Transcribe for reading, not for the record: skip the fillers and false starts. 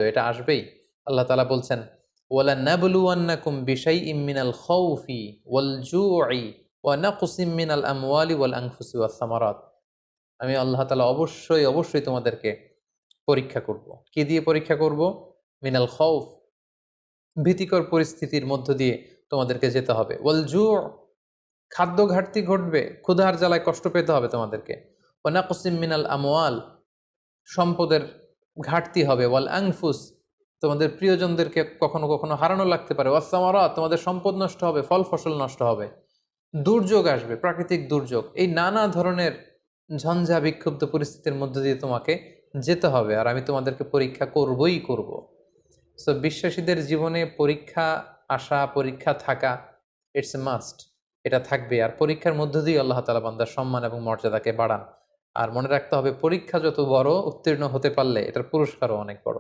তো এটা আসবেই। আল্লাহ তাআলা বলছেন, ওয়ালানাবলুওয়ান্নাকুম বিশাইইম মিনাল খাউফি ওয়াল জুই ওয়া নাকসিম মিনাল আমওয়ালি ওয়াল আনফুসি ওয়াস সামারাত। আমি আল্লাহ তাআলা অবশ্যই অবশ্যই তোমাদেরকে পরীক্ষা করব। কি দিয়ে পরীক্ষা করব? মিনাল খাউফ, ভীতিকর পরিস্থিতির মধ্য দিয়ে তোমাদেরকে যেতে হবে। ওয়াল জু, খাদ্য ঘাটতি ঘটবে, ক্ষুধার জ্বালায় কষ্ট পেতে হবে তোমাদেরকে। ওয়া নাকসিম মিনাল আমওয়াল, সম্পদের ঘাটতি হবে। ওয়াল আনফুস, তোমাদের প্রিয়জনদেরকে কখনো কখনো হারানো লাগতে পারে। ওয়াস সামারাত, তোমাদের সম্পদ নষ্ট হবে, ফল ফসল নষ্ট হবে। দুর্যোগ আসবে, প্রাকৃতিক দুর্যোগ। এই নানা ধরনের ঝঞ্ঝা বিক্ষুব্ধ পরিস্থিতির মধ্য দিয়ে তোমাকে যেতে হবে, আর আমি তোমাদেরকে পরীক্ষা করবই করব। সো বিশ্বাসীদের জীবনে পরীক্ষা আসা, পরীক্ষা থাকা, ইটস এ মাস্ট। এটা থাকবে। আর পরীক্ষার মধ্য দিয়ে আল্লাহ তাআলা বান্দার সম্মান এবং মর্যাদাকে বাড়ান। আর মনে রাখতে হবে, পরীক্ষা যত বড়, উত্তীর্ণ হতে পারলে এটার পুরস্কারও অনেক বড়।